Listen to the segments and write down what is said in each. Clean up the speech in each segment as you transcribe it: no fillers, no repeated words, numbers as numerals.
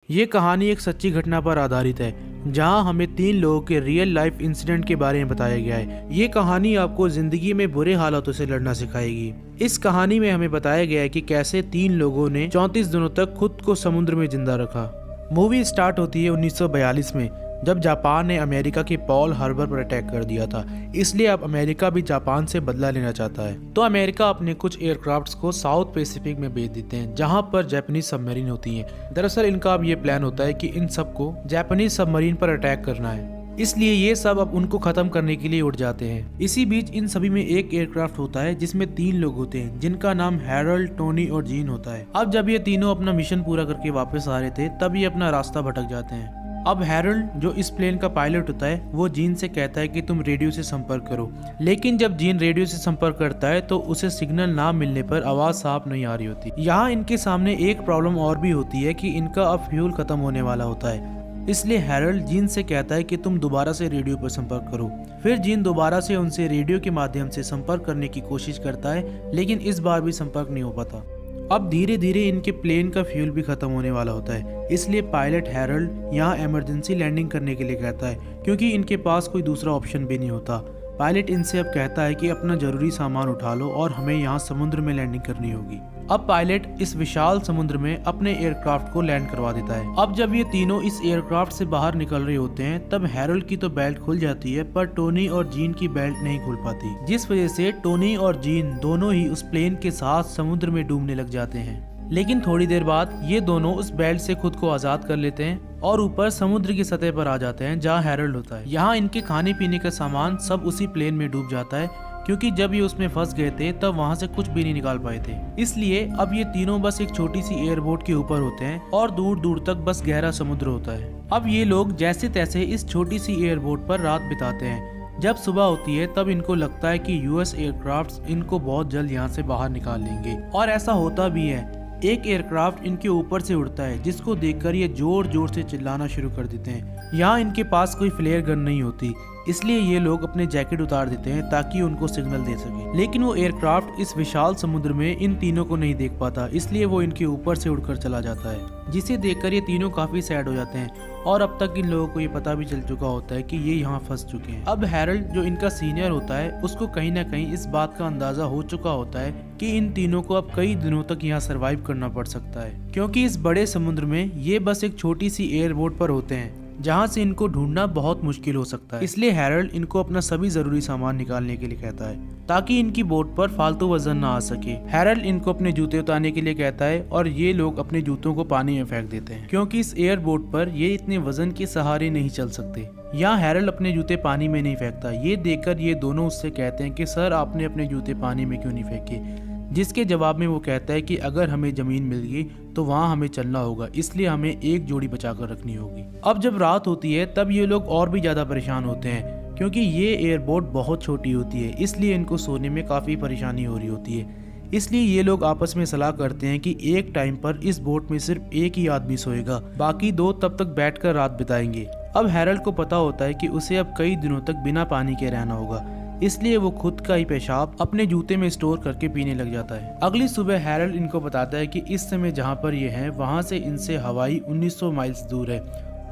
ये कहानी एक सच्ची घटना पर आधारित है जहां हमें 3 लोगों के रियल लाइफ इंसिडेंट के बारे में बताया गया है। ये कहानी आपको जिंदगी में बुरे हालातों से लड़ना सिखाएगी। इस कहानी में हमें बताया गया है कि कैसे 3 लोगों ने 34 दिनों तक खुद को समुद्र में जिंदा रखा। मूवी स्टार्ट होती है 1942 में, जब जापान ने अमेरिका के पॉल हार्बर पर अटैक कर दिया था। इसलिए अब अमेरिका भी जापान से बदला लेना चाहता है। तो अमेरिका अपने कुछ एयरक्राफ्ट्स को साउथ पैसिफिक में भेज देते हैं, जहां पर जापानीज सबमरीन होती हैं। दरअसल इनका अब ये प्लान होता है कि इन सबको जापानीज सबमरीन पर अटैक करना है, इसलिए ये सब अब उनको खत्म करने के लिए उड़ जाते हैं। इसी बीच इन सभी में एक एयरक्राफ्ट होता है जिसमें 3 लोग होते हैं, जिनका नाम हैरोल्ड, टोनी और जीन होता है। अब जब ये तीनों अपना मिशन पूरा करके वापस आ रहे थे, तब ये अपना रास्ता भटक जाते हैं। अब हैरोल्ड, जो इस प्लेन का पायलट होता है, वो जीन से कहता है कि तुम रेडियो से संपर्क करो। लेकिन जब जीन रेडियो से संपर्क करता है तो उसे सिग्नल ना मिलने पर आवाज साफ नहीं आ रही होती। यहाँ इनके सामने एक प्रॉब्लम और भी होती है कि इनका अब फ्यूल खत्म होने वाला होता है। इसलिए हैरोल्ड जीन से कहता है कि तुम दोबारा से रेडियो पर संपर्क करो। फिर जीन दोबारा से उनसे रेडियो के माध्यम से संपर्क करने की कोशिश करता है, लेकिन इस बार भी संपर्क नहीं हो पाता। अब धीरे धीरे इनके प्लेन का फ्यूल भी खत्म होने वाला होता है। इसलिए पायलट हैरोल्ड यहाँ इमरजेंसी लैंडिंग करने के लिए कहता है, क्योंकि इनके पास कोई दूसरा ऑप्शन भी नहीं होता। पायलट इनसे अब कहता है कि अपना जरूरी सामान उठा लो और हमें यहाँ समुद्र में लैंडिंग करनी होगी। अब पायलट इस विशाल समुद्र में अपने एयरक्राफ्ट को लैंड करवा देता है। अब जब ये तीनों इस एयरक्राफ्ट से बाहर निकल रहे होते हैं, तब हैरोल्ड की तो बेल्ट खुल जाती है, पर टोनी और जीन की बेल्ट नहीं खुल पाती, जिस वजह से टोनी और जीन दोनों ही उस प्लेन के साथ समुद्र में डूबने लग जाते हैं। लेकिन थोड़ी देर बाद ये दोनों उस बेल्ट से खुद को आजाद कर लेते हैं और ऊपर समुद्र की सतह पर आ जाते हैं, जहाँ हैरोल्ड होता है। यहाँ इनके खाने पीने का सामान सब उसी प्लेन में डूब जाता है, क्योंकि जब ये उसमें फंस गए थे तब वहाँ से कुछ भी नहीं निकाल पाए थे। इसलिए अब ये तीनों बस एक छोटी सी एयरबोट के ऊपर होते हैं और दूर दूर तक बस गहरा समुद्र होता है। अब ये लोग जैसे तैसे इस छोटी सी एयरबोट पर रात बिताते हैं। जब सुबह होती है तब इनको लगता है कि यूएस एयरक्राफ्ट्स इनको बहुत जल्द यहाँ से बाहर निकाल लेंगे, और ऐसा होता भी है। एक एयरक्राफ्ट इनके ऊपर से उड़ता है, जिसको देखकर ये जोर जोर से चिल्लाना शुरू कर देते हैं। यहाँ इनके पास कोई फ्लेयर गन नहीं होती, इसलिए ये लोग अपने जैकेट उतार देते हैं ताकि उनको सिग्नल दे सके। लेकिन वो एयरक्राफ्ट इस विशाल समुद्र में इन तीनों को नहीं देख पाता, इसलिए वो इनके ऊपर से उड़कर चला जाता है, जिसे देखकर ये तीनों काफी सैड हो जाते हैं। और अब तक इन लोगों को ये पता भी चल चुका होता है कि ये यहाँ फंस चुके हैं। अब हैरोल्ड, जो इनका सीनियर होता है, उसको कहीं ना कहीं इस बात का अंदाजा हो चुका होता है कि इन तीनों को अब कई दिनों तक यहाँ सरवाइव करना पड़ सकता है, क्योंकि इस बड़े समुद्र में ये बस एक छोटी सी एयरबोट पर होते हैं, जहाँ से इनको ढूंढना बहुत मुश्किल हो सकता है। इसलिए हैरोल्ड इनको अपना सभी जरूरी सामान निकालने के लिए कहता है, ताकि इनकी बोट पर फालतू वजन ना आ सके। हैरोल्ड इनको अपने जूते उतारने के लिए कहता है और ये लोग अपने जूतों को पानी में फेंक देते हैं, क्योंकि इस एयरबोट पर ये इतने वजन के सहारे नहीं चल सकते। यहाँ हैरोल्ड अपने जूते पानी में नहीं फेंकता। ये देखकर ये दोनों उससे कहते हैं कि सर, आपने अपने जूते पानी में क्यों नहीं फेंके? जिसके जवाब में वो कहता है कि अगर हमें जमीन मिल गई तो वहाँ हमें चलना होगा, इसलिए हमें एक जोड़ी बचाकर रखनी होगी। अब जब रात होती है तब ये लोग और भी ज्यादा परेशान होते हैं, क्योंकि ये एयरबोट बहुत छोटी होती है, इसलिए इनको सोने में काफी परेशानी हो रही होती है। इसलिए ये लोग आपस में सलाह करते हैं कि एक टाइम पर इस बोट में सिर्फ एक ही आदमी सोएगा, बाकी 2 तब तक बैठकर रात बिताएंगे। अब हैरोल्ड को पता होता है कि उसे अब कई दिनों तक बिना पानी के रहना होगा, इसलिए वो खुद का ही पेशाब अपने जूते में स्टोर करके पीने लग जाता है। अगली सुबह हैरोल्ड इनको बताता है कि इस समय जहाँ पर ये हैं, वहाँ से इनसे हवाई 1900 माइल्स दूर है,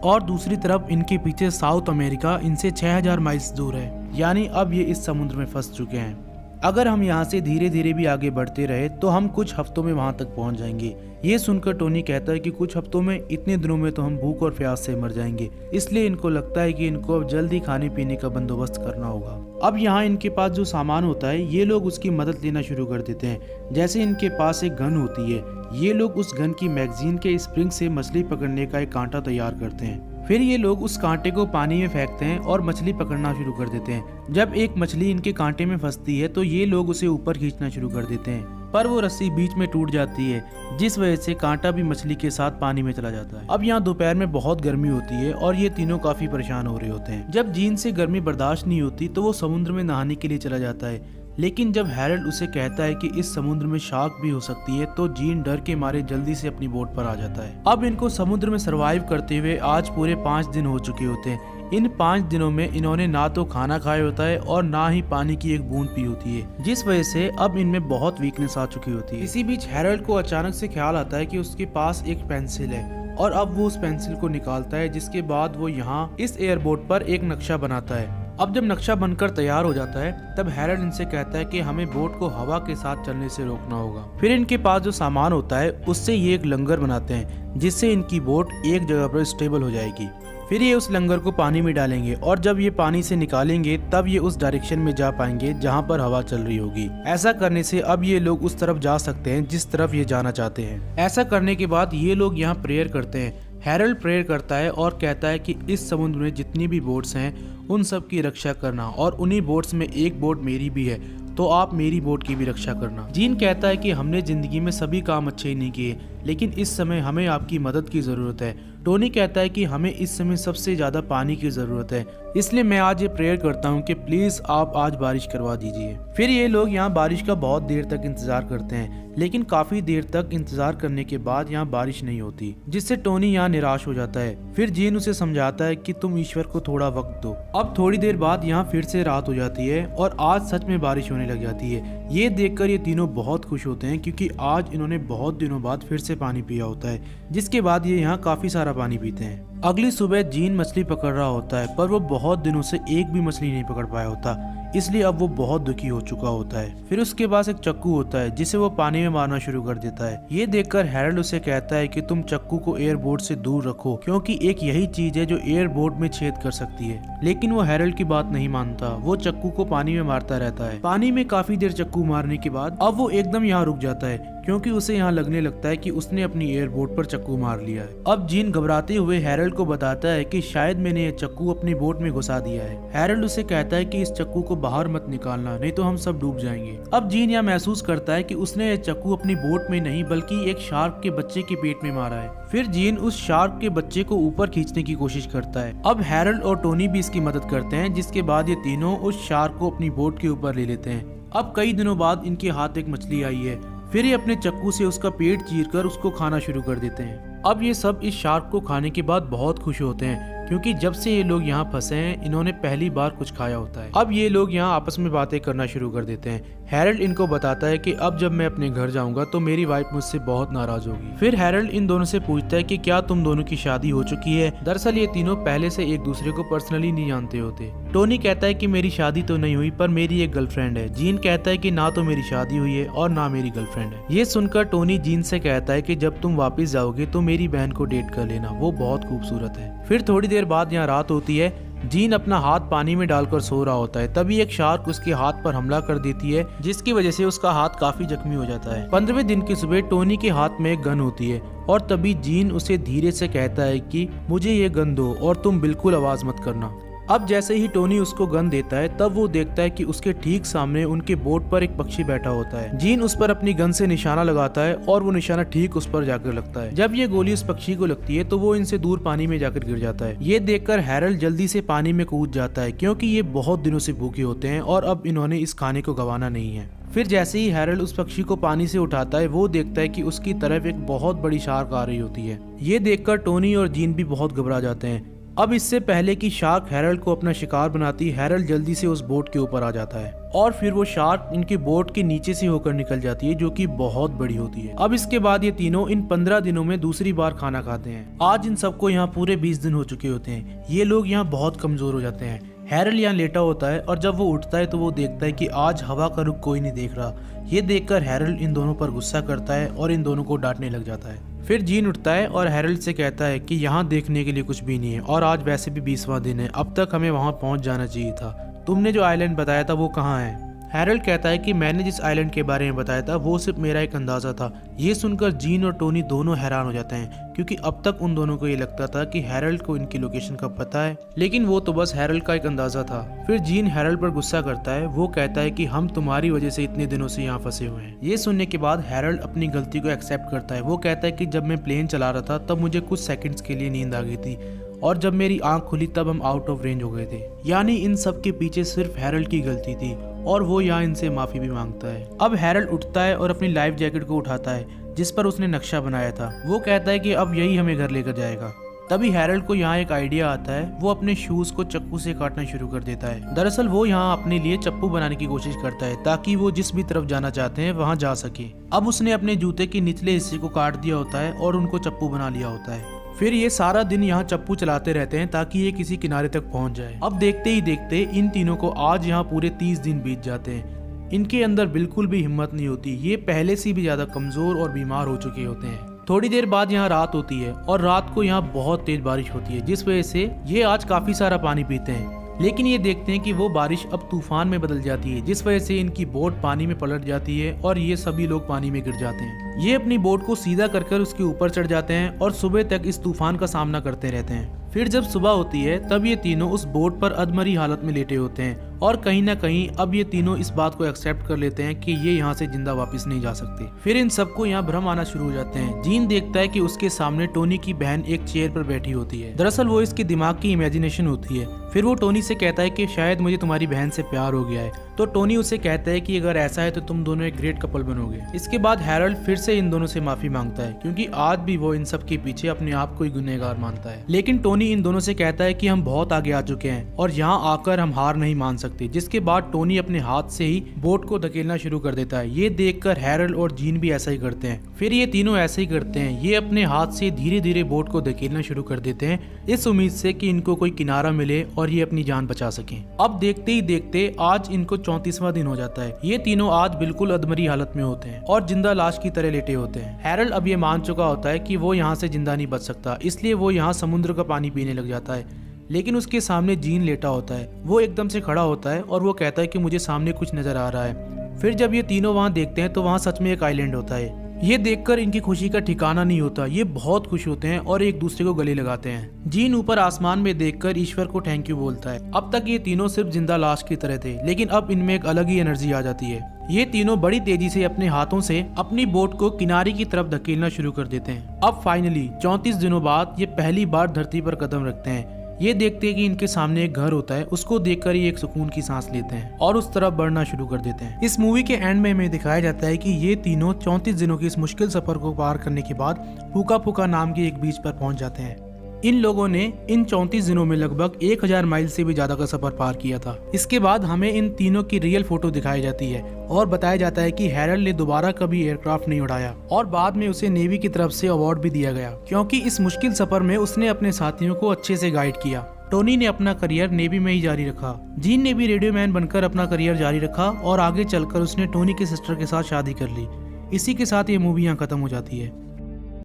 और दूसरी तरफ इनके पीछे साउथ अमेरिका इनसे 6000 माइल्स दूर है। यानी अब ये इस समुद्र में फंस चुके हैं। अगर हम यहाँ से धीरे धीरे भी आगे बढ़ते रहे तो हम कुछ हफ्तों में वहाँ तक पहुँच जाएंगे। ये सुनकर टोनी कहता है कि कुछ हफ्तों में, इतने दिनों में तो हम भूख और प्यास से मर जाएंगे। इसलिए इनको लगता है कि इनको अब जल्दी खाने पीने का बंदोबस्त करना होगा। अब यहाँ इनके पास जो सामान होता है, ये लोग उसकी मदद लेना शुरू कर देते हैं। जैसे इनके पास एक गन होती है, ये लोग उस गन की मैगजीन के स्प्रिंग से मछली पकड़ने का एक कांटा तैयार करते हैं। फिर ये लोग उस कांटे को पानी में फेंकते हैं और मछली पकड़ना शुरू कर देते हैं। जब एक मछली इनके कांटे में फंसती है तो ये लोग उसे ऊपर खींचना शुरू कर देते हैं, पर वो रस्सी बीच में टूट जाती है, जिस वजह से कांटा भी मछली के साथ पानी में चला जाता है। अब यहाँ दोपहर में बहुत गर्मी होती है और ये तीनों काफी परेशान हो रहे होते हैं। जब जीन से गर्मी बर्दाश्त नहीं होती तो वो समुद्र में नहाने के लिए चला जाता है, लेकिन जब हैरोल्ड उसे कहता है कि इस समुद्र में शार्क भी हो सकती है, तो जीन डर के मारे जल्दी से अपनी बोट पर आ जाता है। अब इनको समुद्र में सरवाइव करते हुए आज पूरे 5 दिन हो चुके होते हैं। इन 5 दिनों में इन्होंने ना तो खाना खाया होता है और ना ही पानी की एक बूंद पी होती है, जिस वजह से अब इनमें बहुत वीकनेस आ चुकी होती है। इसी बीच हैरोल्ड को अचानक से ख्याल आता है कि उसके पास एक पेंसिल है और अब वो उस पेंसिल को निकालता है, जिसके बाद वो यहाँ इस एयरबोट पर एक नक्शा बनाता है। अब जब नक्शा बनकर तैयार हो जाता है तब हैरल्ड इनसे कहता है कि हमें बोट को हवा के साथ चलने से रोकना होगा। फिर इनके पास जो सामान होता है उससे ये एक लंगर बनाते हैं, जिससे इनकी बोट एक जगह पर स्टेबल हो जाएगी। फिर ये उस लंगर को पानी में डालेंगे और जब ये पानी से निकालेंगे तब ये उस डायरेक्शन में जा पाएंगे जहाँ पर हवा चल रही होगी। ऐसा करने से अब ये लोग उस तरफ जा सकते हैं जिस तरफ ये जाना चाहते हैं। ऐसा करने के बाद ये लोग यहाँ प्रेयर करते हैं। हैरल्ड प्रेयर करता है और कहता है कि इस समुद्र में जितनी भी बोट्स हैं उन सब की रक्षा करना, और उन्हीं बोट्स में एक बोट मेरी भी है, तो आप मेरी बोट की भी रक्षा करना। जीन कहता है कि हमने जिंदगी में सभी काम अच्छे ही नहीं किए, लेकिन इस समय हमें आपकी मदद की ज़रूरत है। टोनी कहता है कि हमें इस समय सबसे ज़्यादा पानी की ज़रूरत है, इसलिए मैं आज ये प्रेयर करता हूँ कि प्लीज़ आप आज बारिश करवा दीजिए। फिर ये लोग यहाँ बारिश का बहुत देर तक इंतज़ार करते हैं, लेकिन काफ़ी देर तक इंतज़ार करने के बाद यहाँ बारिश नहीं होती, जिससे टोनी यहाँ निराश हो जाता है। फिर जीन उसे समझाता है कि तुम ईश्वर को थोड़ा वक्त दो। अब थोड़ी देर बाद यहाँ फिर से रात हो जाती है और आज सच में बारिश होने लग जाती है। ये देखकर ये तीनों बहुत खुश होते हैं, क्योंकि आज इन्होंने बहुत दिनों बाद फिर से पानी पिया होता है, जिसके बाद ये यहाँ काफ़ी सारा पानी पीते हैं। अगली सुबह जीन मछली पकड़ रहा होता है, पर वो बहुत दिनों से एक भी मछली नहीं पकड़ पाया होता, इसलिए अब वो बहुत दुखी हो चुका होता है। फिर उसके पास एक चक्कू होता है जिसे वो पानी में मारना शुरू कर देता है। ये देखकर हैरल्ड उसे कहता है कि तुम चक्कू को एयरबोट से दूर रखो, क्योंकि एक यही चीज है जो एयरबोट में छेद कर सकती है। लेकिन वो हैरल्ड की बात नहीं मानता, वो चक्कू को पानी में मारता रहता है। पानी में काफी देर चक्कू मारने के बाद अब वो एकदम यहाँ रुक जाता है, क्योंकि उसे यहाँ लगने लगता है कि उसने अपनी एयरबोट पर चक्कू मार लिया है। अब जीन घबराते हुए हैरल्ड को बताता है कि शायद मैंने ये चक्कू अपनी बोट में घुसा दिया है। हैरल्ड उसे कहता है कि इस चक्कू को बाहर मत निकालना, नहीं तो हम सब डूब जाएंगे। अब जीन यहाँ महसूस करता है कि उसने ये चक्कू अपनी बोट में नहीं बल्कि एक शार्क के बच्चे के पेट में मारा है। फिर जीन उस शार्क के बच्चे को ऊपर खींचने की कोशिश करता है। अब हैरल्ड और टोनी भी इसकी मदद करते हैं, जिसके बाद ये तीनों उस शार्क को अपनी बोट के ऊपर ले लेते हैं। अब कई दिनों बाद इनके हाथ एक मछली आई है। फिर ये अपने चक्कू से उसका पेट चीरकर उसको खाना शुरू कर देते हैं। अब ये सब इस शार्क को खाने के बाद बहुत खुश होते हैं, क्योंकि जब से ये लोग यहाँ फंसे हैं इन्होंने पहली बार कुछ खाया होता है। अब ये लोग यहाँ आपस में बातें करना शुरू कर देते हैं। हैरल्ड इनको बताता है कि अब जब मैं अपने घर जाऊंगा तो मेरी वाइफ मुझसे बहुत नाराज होगी। फिर हैरल्ड इन दोनों से पूछता है कि क्या तुम दोनों की शादी हो चुकी है। दरअसल ये तीनों पहले से एक दूसरे को पर्सनली नहीं जानते होते। टोनी कहता है कि मेरी शादी तो नहीं हुई, पर मेरी एक गर्लफ्रेंड है। जीन कहता है कि ना तो मेरी शादी हुई है और ना मेरी गर्लफ्रेंड है। ये सुनकर टोनी जीन से कहता है कि जब तुम वापस जाओगे तो मेरी बहन को डेट कर लेना, वो बहुत खूबसूरत है। फिर थोड़ी देर बाद यहाँ रात होती है। जीन अपना हाथ पानी में डालकर सो रहा होता है, तभी एक शार्क उसके हाथ पर हमला कर देती है, जिसकी वजह से उसका हाथ काफी जख्मी हो जाता है। 15वें दिन की सुबह टोनी के हाथ में एक गन होती है और तभी जीन उसे धीरे से कहता है कि मुझे ये गन दो और तुम बिल्कुल आवाज मत करना। अब जैसे ही टोनी उसको गन देता है तब वो देखता है कि उसके ठीक सामने उनके बोट पर एक पक्षी बैठा होता है। जीन उस पर अपनी गन से निशाना लगाता है और वो निशाना ठीक उस पर जाकर लगता है। जब ये गोली उस पक्षी को लगती है तो वो इनसे दूर पानी में जाकर गिर जाता है। ये देखकर हैरल्ड जल्दी से पानी में कूद जाता है, क्योंकि ये बहुत दिनों से भूखे होते हैं और अब इन्होंने इस खाने को गंवाना नहीं है। फिर जैसे ही हैरल्ड उस पक्षी को पानी से उठाता है वो देखता है कि उसकी तरफ एक बहुत बड़ी शार्क आ रही होती है। ये देखकर टोनी और जीन भी बहुत घबरा जाते हैं। अब इससे पहले कि शार्क हैरल्ड को अपना शिकार बनाती, हैरल्ड जल्दी से उस बोट के ऊपर आ जाता है और फिर वो शार्क इनकी बोट के नीचे से होकर निकल जाती है, जो कि बहुत बड़ी होती है। अब इसके बाद ये तीनों इन 15 दिनों में दूसरी बार खाना खाते हैं। आज इन सबको यहाँ पूरे 20 दिन हो चुके होते हैं। ये लोग यहाँ बहुत कमजोर हो जाते हैं। हैरल्ड यहाँ लेटा होता है और जब वो उठता है तो वो देखता है कि आज हवा का रुख कोई नहीं देख रहा। ये देखकर हैरल्ड इन दोनों पर गुस्सा करता है और इन दोनों को डांटने लग जाता है। फिर जीन उठता है और हैरल्ड से कहता है कि यहाँ देखने के लिए कुछ भी नहीं है और आज वैसे भी 20वां दिन है, अब तक हमें वहाँ पहुँच जाना चाहिए था। तुमने जो आइलैंड बताया था वो कहाँ है? हैरल्ड कहता है कि मैंने जिस आइलैंड के बारे में बताया था वो सिर्फ मेरा एक अंदाजा था। ये सुनकर जीन और टोनी दोनों हैरान हो जाते हैं, क्योंकि अब तक उन दोनों को ये लगता था कि हैरल्ड को इनकी लोकेशन का पता है, लेकिन वो तो बस हैरल्ड का एक अंदाजा था। फिर जीन हैरल्ड पर गुस्सा करता है। वो कहता है कि हम तुम्हारी वजह से इतने दिनों से यहाँ फंसे हुए हैं। ये सुनने के बाद हैरल्ड अपनी गलती को एक्सेप्ट करता है। वो कहता है कि जब मैं प्लेन चला रहा था तब मुझे कुछ सेकंड्स के लिए नींद आ गई थी और जब मेरी आंख खुली तब हम आउट ऑफ रेंज हो गए थे। यानी इन सब के पीछे सिर्फ हैरल्ड की गलती थी और वो यहाँ इनसे माफी भी मांगता है। अब हैरल्ड उठता है और अपनी लाइफ जैकेट को उठाता है जिस पर उसने नक्शा बनाया था। वो कहता है कि अब यही हमें घर लेकर जाएगा। तभी हैरल्ड को यहाँ एक आइडिया आता है। वो अपने शूज को चाकू से काटना शुरू कर देता है। दरअसल वो यहाँ अपने लिए चप्पू बनाने की कोशिश करता है ताकि वो जिस भी तरफ जाना चाहते हैं वहाँ जा सके। अब उसने अपने जूते के निचले हिस्से को काट दिया होता है और उनको चप्पू बना लिया होता है। फिर ये सारा दिन यहाँ चप्पू चलाते रहते हैं ताकि ये किसी किनारे तक पहुँच जाए। अब देखते ही देखते इन तीनों को आज यहाँ पूरे 30 दिन बीत जाते हैं। इनके अंदर बिल्कुल भी हिम्मत नहीं होती, ये पहले से भी ज्यादा कमजोर और बीमार हो चुके होते हैं। थोड़ी देर बाद यहाँ रात होती है और रात को यहाँ बहुत तेज बारिश होती है, जिस वजह से ये आज काफी सारा पानी पीते हैं। लेकिन ये देखते हैं कि वो बारिश अब तूफान में बदल जाती है, जिस वजह से इनकी बोट पानी में पलट जाती है और ये सभी लोग पानी में गिर जाते हैं। ये अपनी बोट को सीधा कर उसके ऊपर चढ़ जाते हैं और सुबह तक इस तूफान का सामना करते रहते हैं। फिर जब सुबह होती है तब ये तीनों उस बोट पर अधमरी हालत में लेटे होते हैं और कहीं ना कहीं अब ये तीनों इस बात को एक्सेप्ट कर लेते हैं कि ये यहाँ से जिंदा वापस नहीं जा सकते। फिर इन सबको यहाँ भ्रम आना शुरू हो जाते हैं। जीन देखता है कि उसके सामने टोनी की बहन एक चेयर पर बैठी होती है, दरअसल वो इसके दिमाग की इमेजिनेशन होती है। फिर वो टोनी से कहता है कि शायद मुझे तुम्हारी बहन से प्यार हो गया है। तो टोनी उसे कहता है कि अगर ऐसा है तो तुम दोनों एक ग्रेट कपल बनोगे। इसके बाद हैरोल्ड फिर से इन दोनों से माफी मांगता है, क्योंकि आज भी वो इन सब के पीछे अपने आप को ही गुनहगार मानता है। लेकिन टोनी इन दोनों से कहता है कि हम बहुत आगे आ चुके हैं और यहाँ आकर हम हार नहीं मान सकते। जिसके बाद टोनी अपने हाथ से ही बोट को धकेलना शुरू कर देता है। ये देखकर हैरोल्ड और जीन भी ऐसा ही करते हैं। फिर ये तीनों ऐसे ही करते हैं, ये अपने हाथ से धीरे धीरे बोट को धकेलना शुरू कर देते हैं, इस उम्मीद से कि इनको कोई किनारा मिले और ये अपनी जान बचा सकें। अब देखते ही देखते आज इनको 34वां दिन हो जाता है। ये तीनों आज बिल्कुल अधमरी हालत में होते हैं और जिंदा लाश की तरह लेटे होते हैं। हैरोल्ड अब ये मान चुका होता है कि वो यहाँ से जिंदा नहीं बच सकता, इसलिए वो यहाँ समुद्र का पानी पीने लग जाता है। लेकिन उसके सामने जीन लेटा होता है। वो एकदम से खड़ा होता है और वो कहता है कि मुझे सामने कुछ नजर आ रहा है। फिर जब ये तीनों वहाँ देखते हैं तो वहाँ सच में एक आइलैंड होता है। ये देखकर इनकी खुशी का ठिकाना नहीं होता। ये बहुत खुश होते हैं और एक दूसरे को गले लगाते हैं। जीन ऊपर आसमान में देखकर ईश्वर को थैंक यू बोलता है। अब तक ये तीनों सिर्फ जिंदा लाश की तरह थे, लेकिन अब इनमें एक अलग ही एनर्जी आ जाती है। ये तीनों बड़ी तेजी से अपने हाथों से अपनी बोट को किनारे की तरफ धकेलना शुरू कर देते हैं। अब फाइनली 34 दिनों बाद ये पहली बार धरती पर कदम रखते हैं। ये देखते हैं कि इनके सामने एक घर होता है, उसको देखकर ये एक सुकून की सांस लेते हैं और उस तरफ बढ़ना शुरू कर देते हैं। इस मूवी के एंड में हमें दिखाया जाता है कि ये तीनों 34 दिनों के इस मुश्किल सफर को पार करने के बाद फूका फूका नाम के एक बीच पर पहुंच जाते हैं। इन लोगों ने इन 34 दिनों में लगभग 1000 माइल से भी ज्यादा का सफर पार किया था। इसके बाद हमें इन तीनों की रियल फोटो दिखाई जाती है और बताया जाता है कि हैरोल्ड ने दोबारा कभी एयरक्राफ्ट नहीं उड़ाया और बाद में उसे नेवी की तरफ से अवार्ड भी दिया गया, क्योंकि इस मुश्किल सफर में उसने अपने साथियों को अच्छे से गाइड किया। टोनी ने अपना करियर नेवी में ही जारी रखा। जीन ने भी रेडियो मैन बनकर अपना करियर जारी रखा और आगे चलकर उसने टोनी के सिस्टर के साथ शादी कर ली। इसी के साथ ये मूवी यहाँ खत्म हो जाती है।